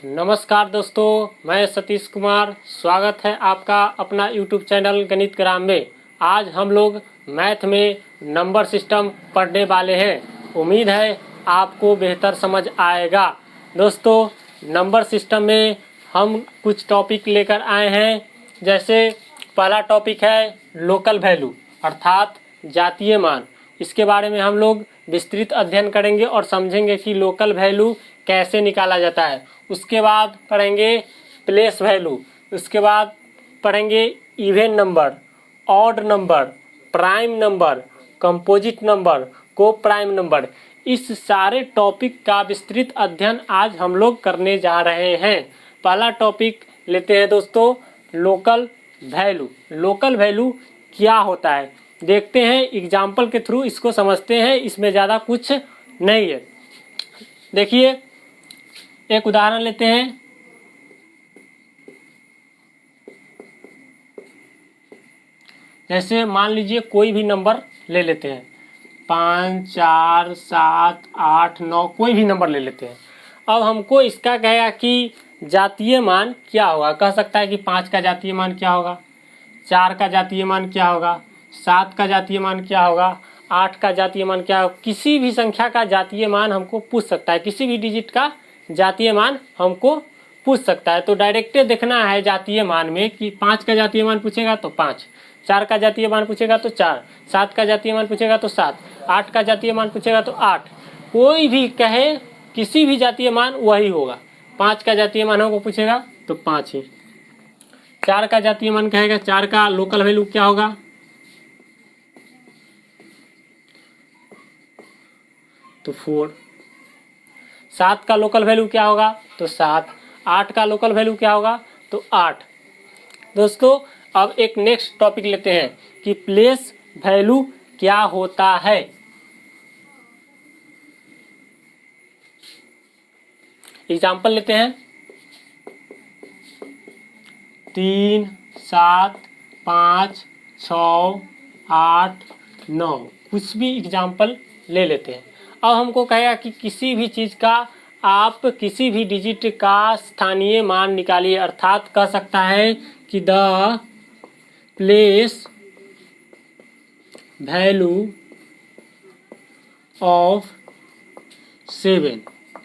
नमस्कार दोस्तों, मैं सतीश कुमार। स्वागत है आपका अपना YouTube चैनल गणित ग्राम में। आज हम लोग मैथ में नंबर सिस्टम पढ़ने वाले हैं। उम्मीद है आपको बेहतर समझ आएगा। दोस्तों, नंबर सिस्टम में हम कुछ टॉपिक लेकर आए हैं। जैसे पहला टॉपिक है लोकल वैल्यू अर्थात जातीय मान। इसके बारे में हम लोग विस्तृत अध्ययन करेंगे और समझेंगे कि लोकल वैल्यू कैसे निकाला जाता है। उसके बाद पढ़ेंगे प्लेस वैल्यू। उसके बाद पढ़ेंगे even number, odd number, prime number, composite number, को प्राइम नंबर। इस सारे टॉपिक का विस्तृत अध्ययन आज हम लोग करने जा रहे हैं। पहला टॉपिक लेते हैं दोस्तों, लोकल वैल्यू। लोकल वैल्यू क्या होता है देखते हैं, एग्जाम्पल के थ्रू इसको समझते हैं। इसमें ज़्यादा कुछ नहीं है। देखिए, एक उदाहरण लेते हैं। जैसे मान लीजिए कोई भी नंबर ले लेते हैं, 5, 4, 7, 8, 9, कोई भी नंबर ले लेते हैं। अब हमको इसका कहेगा कि जातीय मान क्या होगा। कह सकता है कि 5 का जातीय मान क्या होगा, 4 का जातीय मान क्या होगा, 7 का जातीय मान क्या होगा, 8 का जातीय मान क्या होगा। किसी भी संख्या का जातीय मान हमको पूछ सकता है, किसी भी डिजिट का जातीय मान हमको पूछ सकता है। तो डायरेक्ट देखना है जातीय मान में कि 5 का जातीय मान पूछेगा तो 5, 4 का जातीय मान पूछेगा तो 4, 7 का जातीय मान पूछेगा तो 7, 8 का जातीय मान पूछेगा तो 8। कोई भी कहे किसी भी जातीय मान वही होगा। 5 का जातीय मान हमको पूछेगा तो 5 ही। 4 का जातीय मान कहेगा, 4 का लोकल वैल्यू क्या होगा तो 4। 7 का लोकल वैल्यू क्या होगा तो 7। 8 का लोकल वैल्यू क्या होगा तो 8। दोस्तों, अब एक नेक्स्ट टॉपिक लेते हैं कि प्लेस वैल्यू क्या होता है। एग्जाम्पल लेते हैं, 3, 7, 5, 6, 8, 9, कुछ भी एग्जाम्पल ले लेते हैं। अब हमको कहेगा कि किसी भी चीज़ का आप किसी भी डिजिट का स्थानीय मान निकालिए। अर्थात कह सकता है कि द प्लेस वैल्यू ऑफ 7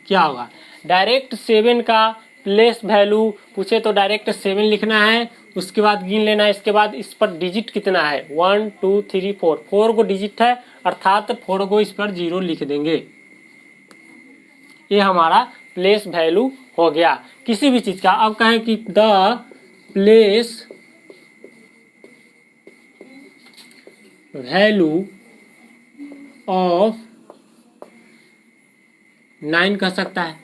क्या होगा। डायरेक्ट 7 का प्लेस वैल्यू पूछे तो डायरेक्ट 7 लिखना है। उसके बाद गिन लेना है। इसके बाद इस पर डिजिट कितना है, 1, 2, 3, 4, 4 को डिजिट है, अर्थात 4 को इस पर 0 लिख देंगे। ये हमारा प्लेस वैल्यू हो गया किसी भी चीज का। अब कहें कि द प्लेस वैल्यू ऑफ 9 कह सकता है।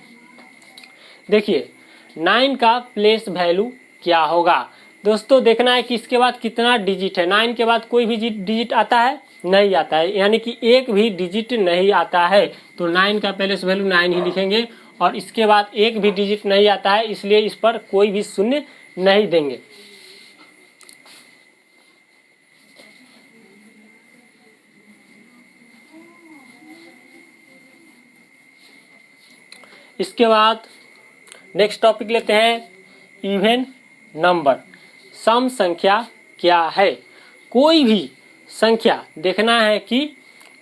देखिए, 9 का प्लेस वैल्यू क्या होगा। दोस्तों, देखना है कि इसके बाद कितना डिजिट है। 9 के बाद कोई भी डिजिट आता है नहीं आता है, यानी कि एक भी डिजिट नहीं आता है। तो 9 का प्लेस वैल्यू 9 ही लिखेंगे। और इसके बाद एक भी डिजिट नहीं आता है, इसलिए इस पर कोई भी शून्य नहीं देंगे। इसके बाद नेक्स्ट टॉपिक लेते हैं इवन नंबर। सम संख्या क्या है। कोई भी संख्या देखना है कि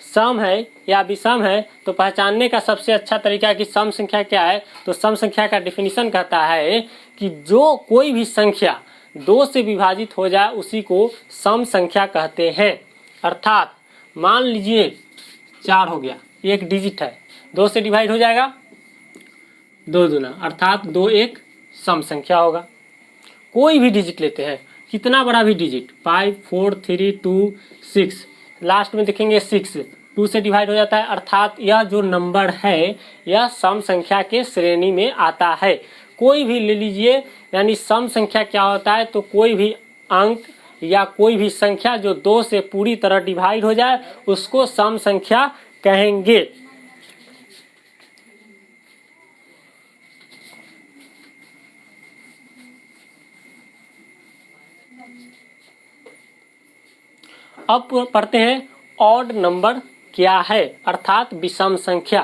सम है या विषम है, तो पहचानने का सबसे अच्छा तरीका है कि सम संख्या क्या है। तो सम संख्या का डिफिनीशन कहता है कि जो कोई भी संख्या 2 से विभाजित हो जाए उसी को सम संख्या कहते हैं। अर्थात मान लीजिए 4 हो गया, एक डिजिट है, 2 से डिवाइड हो जाएगा 2 दूना, अर्थात 2 एक सम संख्या होगा। कोई भी डिजिट लेते हैं, कितना बड़ा भी डिजिट, 5, 4, 3, 2, 6, लास्ट में देखेंगे 6, 2 से डिवाइड हो जाता है, अर्थात यह जो नंबर है यह सम संख्या के श्रेणी में आता है। कोई भी ले लीजिए, यानी सम संख्या क्या होता है तो कोई भी अंक या कोई भी संख्या जो 2 से पूरी तरह डिवाइड हो जाए उसको सम संख्या कहेंगे। अब पढ़ते हैं ऑड नंबर क्या है, अर्थात विषम संख्या।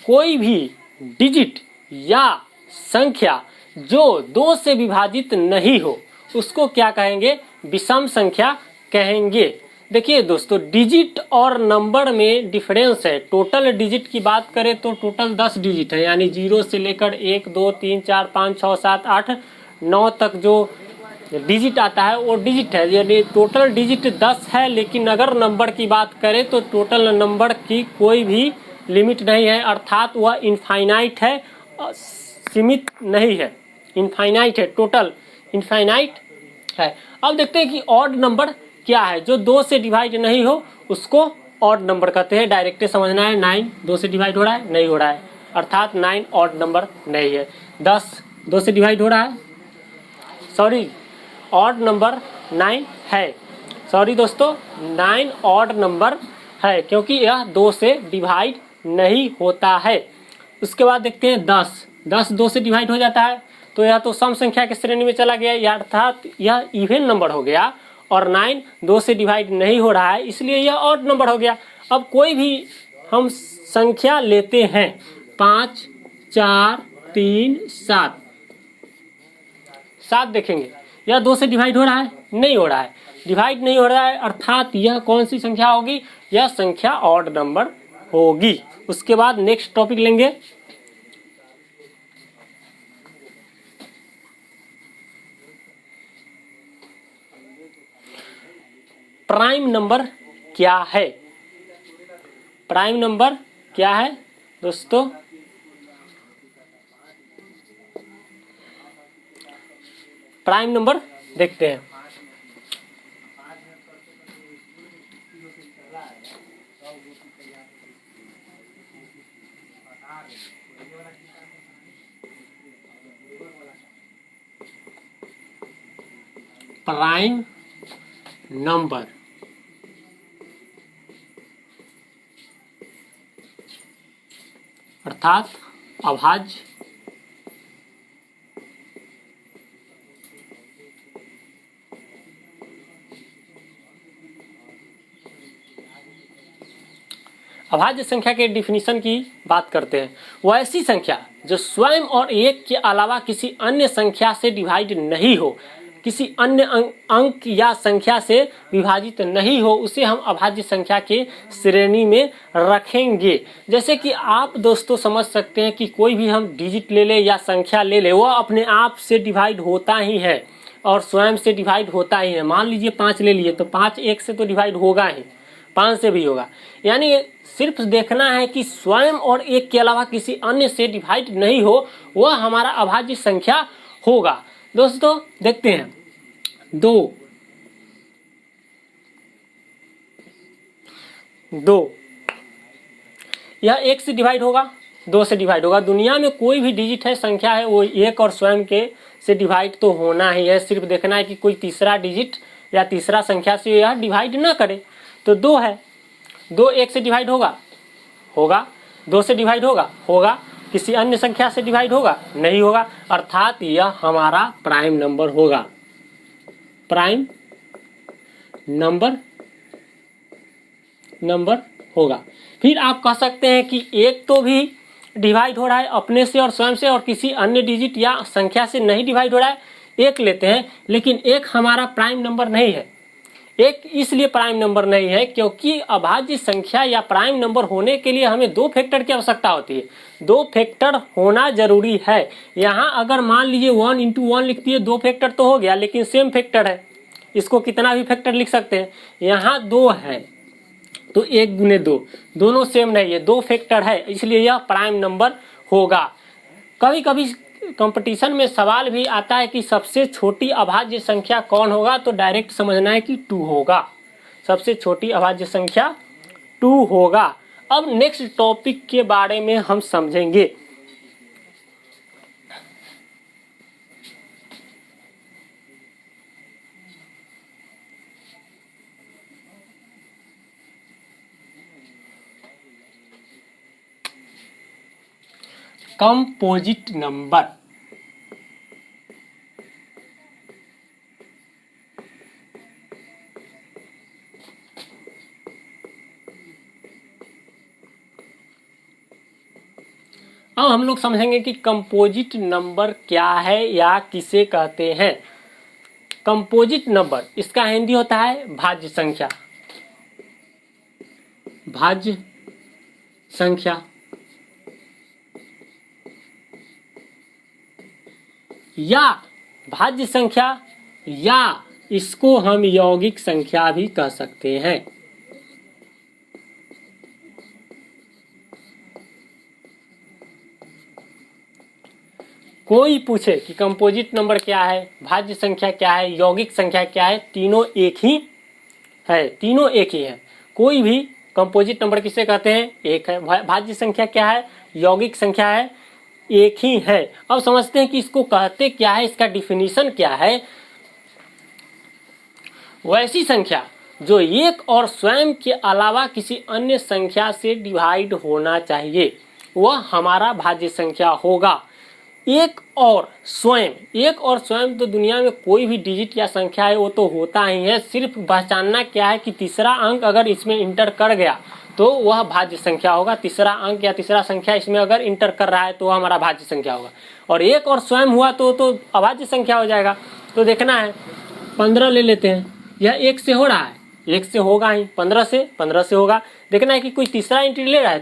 कोई भी डिजिट या संख्या जो 2 से विभाजित नहीं हो उसको क्या कहेंगे? विषम संख्या कहेंगे। देखिए दोस्तों, डिजिट और नंबर में डिफरेंस है। टोटल डिजिट की बात करें तो टोटल 10 डिजिट है, यानी 0 से लेकर 1 2 3 4 5 6 7 8 9 तक जो डिजिट आता है वो डिजिट है, यानी टोटल डिजिट 10 है। लेकिन अगर नंबर की बात करें तो टोटल नंबर की कोई भी लिमिट नहीं है, अर्थात वह इनफाइनाइट है, सीमित नहीं है, इनफाइनाइट है, टोटल इनफाइनाइट है। अब देखते हैं कि ऑड नंबर क्या है। जो 2 से डिवाइड नहीं हो उसको ऑड नंबर कहते हैं। डायरेक्ट समझना है। 9 2 से डिवाइड हो रहा है? नहीं हो रहा है, अर्थात 9 ऑड नंबर नहीं है। 10 2 से डिवाइड हो रहा है? सॉरी, ऑड नंबर 9 है। सॉरी दोस्तों, 9 ऑड नंबर है क्योंकि यह 2 से डिवाइड नहीं होता है। उसके बाद देखते हैं 10 10 2 से डिवाइड हो जाता है तो यह तो सम संख्या की श्रेणी में चला गया, अर्थात यह इवन नंबर हो गया। और 9 2 से डिवाइड नहीं हो रहा है, इसलिए यह ऑड नंबर हो गया। अब कोई भी हम संख्या लेते हैं 5 4 3 7 7 देखेंगे, यह 2 से डिवाइड हो रहा है? नहीं हो रहा है, डिवाइड नहीं हो रहा है, अर्थात यह कौन सी संख्या होगी? यह संख्या ऑड नंबर होगी। उसके बाद नेक्स्ट टॉपिक लेंगे प्राइम नंबर क्या है। प्राइम नंबर क्या है दोस्तों? प्राइम नंबर देखते हैं। प्राइम नंबर अर्थात अभाज्य अभाज्य संख्या के डिफिनीशन की बात करते हैं। वह ऐसी संख्या जो स्वयं और एक के अलावा किसी अन्य संख्या से डिवाइड नहीं हो, किसी अन्य अंक या संख्या से विभाजित नहीं हो, उसे हम अभाज्य संख्या के श्रेणी में रखेंगे। जैसे कि आप दोस्तों समझ सकते हैं कि कोई भी हम डिजिट ले ले या संख्या ले ले, वह अपने आप से डिवाइड होता ही है और स्वयं से डिवाइड होता ही है। मान लीजिए 5 ले लिए तो 5 1 से तो डिवाइड होगा ही, 5 से भी होगा। यानी सिर्फ देखना है कि स्वयं और एक के अलावा किसी अन्य से डिवाइड नहीं हो, वह हमारा अभाज्य संख्या होगा। दोस्तों देखते हैं 2 यह 1 से डिवाइड होगा, 2 से डिवाइड होगा। दुनिया में कोई भी डिजिट है, संख्या है, वो 1 और स्वयं के से डिवाइड तो होना ही है। सिर्फ देखना है कि कोई तीसरा डिजिट या तीसरा संख्या से यह डिवाइड ना करे। तो 2 है, 2 1 से डिवाइड होगा, 2 से डिवाइड होगा, किसी अन्य संख्या से डिवाइड होगा, नहीं होगा, अर्थात यह हमारा प्राइम नंबर होगा। प्राइम नंबर होगा। फिर आप कह सकते हैं कि एक तो भी डिवाइड हो रहा है अपने से और स्वयं से, और किसी अन्य डिजिट या संख्या से नहीं डिवाइड हो रहा है। एक लेते हैं, लेकिन एक हमारा प्राइम नंबर नहीं है। एक इसलिए प्राइम नंबर नहीं है क्योंकि अभाज्य संख्या या प्राइम नंबर होने के लिए हमें 2 फैक्टर की आवश्यकता होती है। 2 फैक्टर होना जरूरी है। यहाँ अगर मान लीजिए 1 × 1 लिखती है, 2 फैक्टर तो हो गया, लेकिन सेम फैक्टर है, इसको कितना भी फैक्टर लिख सकते हैं। यहाँ 2 है तो 1 × 2, दोनों सेम नहीं है, 2 फैक्टर है, इसलिए यह प्राइम नंबर होगा। कभी कभी कंपटीशन में सवाल भी आता है कि सबसे छोटी अभाज्य संख्या कौन होगा, तो डायरेक्ट समझना है कि 2 होगा। सबसे छोटी अभाज्य संख्या 2 होगा। अब नेक्स्ट टॉपिक के बारे में हम समझेंगे। Composite number. अब हम लोग समझेंगे कि कंपोजिट नंबर क्या है या किसे कहते हैं। कंपोजिट नंबर इसका हिंदी होता है भाज्य संख्या। भाज्य संख्या या भाज्य संख्या या इसको हम यौगिक संख्या भी कह सकते हैं। कोई पूछे कि कंपोजिट नंबर क्या है, भाज्य संख्या क्या है, यौगिक संख्या क्या है, तीनों एक ही है, तीनों एक ही है। कोई भी कंपोजिट नंबर किसे कहते हैं, एक है। भाज्य संख्या क्या है, यौगिक संख्या है, एक ही है। अब समझते हैं कि इसको कहते क्या है, इसका डिफिनीशन क्या है। वैसी संख्या जो एक और स्वयं के अलावा किसी अन्य संख्या से डिवाइड होना चाहिए वह हमारा भाज्य संख्या होगा। एक और स्वयं तो दुनिया में कोई भी डिजिट या संख्या है वो तो होता ही है। सिर्फ पहचानना क्या है कि तीसरा अंक अगर इसमें इंटर कर गया तो वह भाज्य संख्या होगा। तीसरा अंक या तीसरा संख्या इसमें अगर इंटर कर रहा है तो वह हमारा भाज्य संख्या होगा। और एक और स्वयं हुआ तो अभाज्य संख्या हो जाएगा। तो देखना है 15 ले लेते हैं, यह एक से हो रहा है, एक से होगा ही, 15 से होगा। देखना है कि कोई तीसरा एंट्री ले रहा है,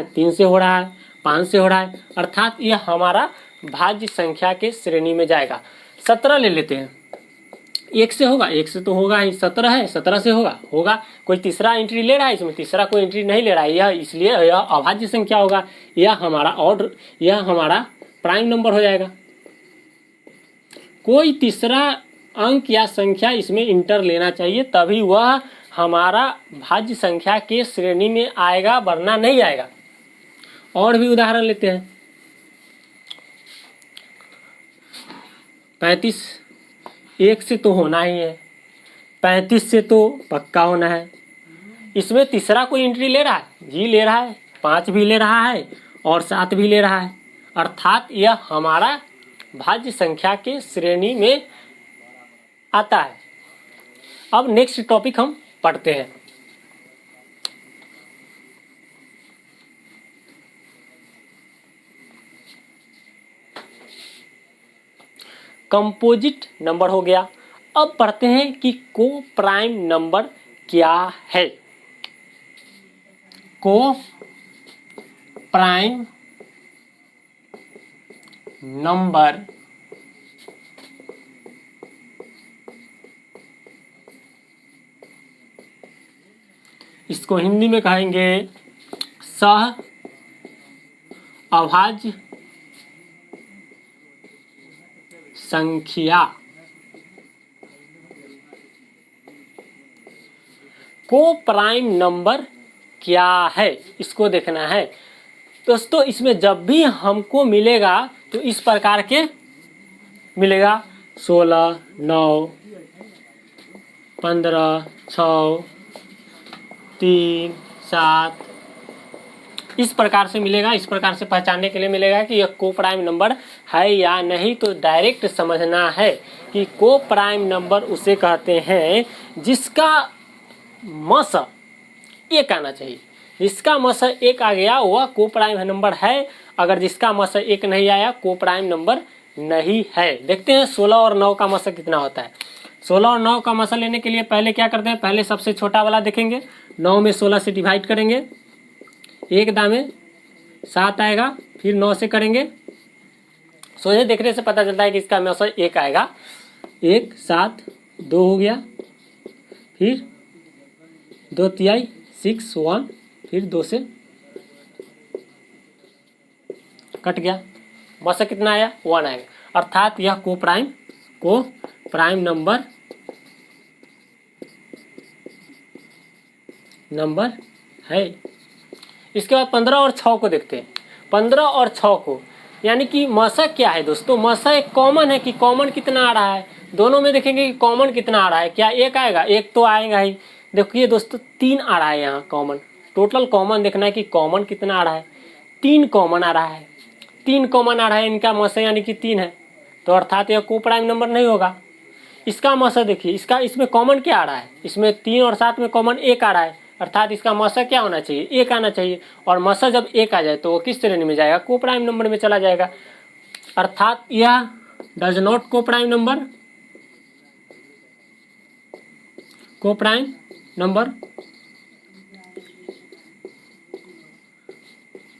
3 से हो रहा है, 5 से हो रहा है, अर्थात यह हमारा भाज्य संख्या के श्रेणी में जाएगा। 17 ले लेते हैं, 1 से होगा, 1 से तो होगा ही, 17 है, 17 से होगा। कोई तीसरा एंट्री ले रहा है, इसमें तीसरा कोई एंट्री नहीं ले रहा है, यह इसलिए यह अभाज्य संख्या होगा। यह हमारा प्राइम नंबर हो जाएगा। कोई तीसरा अंक या संख्या इसमें इंटर लेना चाहिए तभी वह हमारा भाज्य संख्या के श्रेणी में आएगा, वरना नहीं आएगा। और भी उदाहरण लेते हैं। 35 1 से तो होना ही है, 35 से तो पक्का होना है। इसमें तीसरा कोई एंट्री ले रहा है, जी ले रहा है, 5 भी ले रहा है और 7 भी ले रहा है, अर्थात यह हमारा भाज्य संख्या के श्रेणी में आता है। अब नेक्स्ट टॉपिक हम पढ़ते हैं। कंपोजिट नंबर हो गया। अब पढ़ते हैं कि को प्राइम नंबर क्या है। को प्राइम नंबर इसको हिंदी में कहेंगे सह अभाज्य संख्या। को प्राइम नंबर क्या है इसको देखना है दोस्तों। इसमें जब भी हमको मिलेगा तो इस प्रकार के मिलेगा 16, 9, 15, 6, 3, 7 इस प्रकार से मिलेगा। इस प्रकार से पहचानने के लिए मिलेगा कि यह को प्राइम नंबर है या नहीं। तो डायरेक्ट समझना है कि को प्राइम नंबर उसे कहते हैं जिसका मस 1 आना चाहिए। जिसका मस 1 आ गया वह को प्राइम नंबर है। अगर जिसका मस 1 नहीं आया को प्राइम नंबर नहीं है। देखते हैं 16 और 9 का मस कितना होता है। 16 और 9 का मस लेने के लिए पहले क्या करते हैं, पहले सबसे छोटा वाला देखेंगे, 9 में 16 से डिवाइड करेंगे, एक दामे 7 आएगा, फिर 9 से करेंगे। सोचे देखने से पता चलता है कि इसका मस 1 आएगा। 1, 7, 2 हो गया, फिर 2 तिहाई 6, 1, फिर 2 से कट गया, मस कितना आया 1 आएगा। अर्थात यह को प्राइम नंबर है। इसके बाद 15 और 6 को देखते हैं। 15 और 6 को यानी कि मसा क्या है दोस्तों, मसा एक कॉमन है कि कॉमन कितना आ रहा है। दोनों में देखेंगे कि कॉमन कितना आ रहा है। क्या 1 आएगा, 1 तो आएगा ही। देखिए दोस्तों 3 आ रहा है यहाँ कॉमन। टोटल कॉमन देखना है कि कॉमन कितना आ रहा है। 3 कॉमन आ रहा है, 3 कॉमन आ रहा है। इनका मसा यानी कि 3 है, तो अर्थात यह को प्राइम नंबर नहीं होगा। इसका मसा देखिए, इसमें कॉमन क्या आ रहा है, इसमें 3 और 7 में कॉमन 1 आ रहा है, अर्थात इसका मसा क्या होना चाहिए, एक आना चाहिए। और मसा जब एक आ जाए तो वो किस श्रेणी में जाएगा, को प्राइम नंबर में चला जाएगा। अर्थात यह डज नॉट को प्राइम नंबर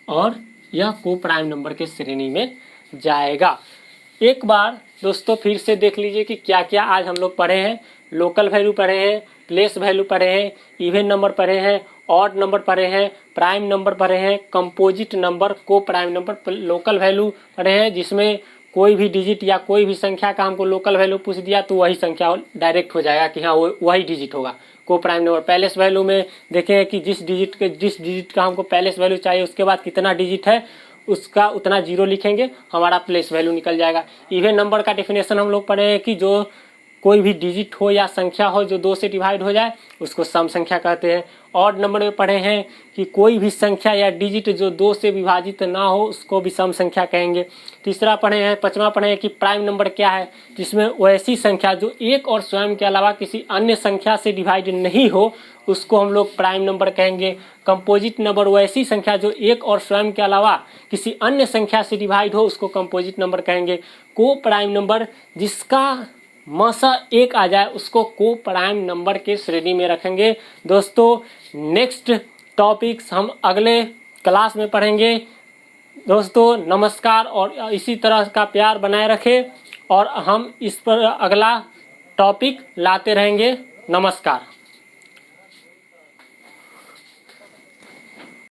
और यह को प्राइम नंबर के श्रेणी में जाएगा। एक बार दोस्तों फिर से देख लीजिए कि क्या क्या आज हम लोग पढ़े हैं। लोकल वैल्यू पढ़े हैं, प्लेस वैल्यू पढ़े हैं, इवन नंबर पढ़े हैं, ऑड नंबर पढ़े हैं, प्राइम नंबर पढ़े हैं, कंपोजिट नंबर, को प्राइम नंबर। लोकल वैल्यू पढ़े हैं जिसमें कोई भी डिजिट या कोई भी संख्या का हमको लोकल वैल्यू पूछ दिया तो वही संख्या डायरेक्ट हो जाएगा कि हाँ वही डिजिट होगा, को प्राइम नंबर। पैलेस वैल्यू में देखें कि जिस डिजिट का हमको पैलेस वैल्यू चाहिए उसके बाद कितना डिजिट है उसका उतना जीरो लिखेंगे, हमारा प्लेस वैल्यू निकल जाएगा। इवन नंबर का डेफिनेशन हम लोग पढ़े हैं कि जो कोई भी डिजिट हो या संख्या हो जो 2 से डिवाइड हो जाए उसको सम संख्या कहते हैं। ऑड नंबर में पढ़े हैं कि कोई भी संख्या या डिजिट जो 2 से विभाजित ना हो उसको भी सम संख्या कहेंगे। तीसरा पढ़े हैं, पांचवा पढ़े हैं कि प्राइम नंबर क्या है, जिसमें वैसी संख्या जो एक और स्वयं के अलावा किसी अन्य संख्या से डिवाइड नहीं हो उसको हम लोग प्राइम नंबर कहेंगे। कंपोजिट नंबर वैसी संख्या जो एक और स्वयं के अलावा किसी अन्य संख्या से डिवाइड हो उसको कंपोजिट नंबर कहेंगे। को प्राइम नंबर जिसका मसा एक आ जाए उसको को प्राइम नंबर के श्रेणी में रखेंगे। दोस्तों नेक्स्ट टॉपिक्स हम अगले क्लास में पढ़ेंगे। दोस्तों नमस्कार, और इसी तरह का प्यार बनाए रखें और हम इस पर अगला टॉपिक लाते रहेंगे। नमस्कार।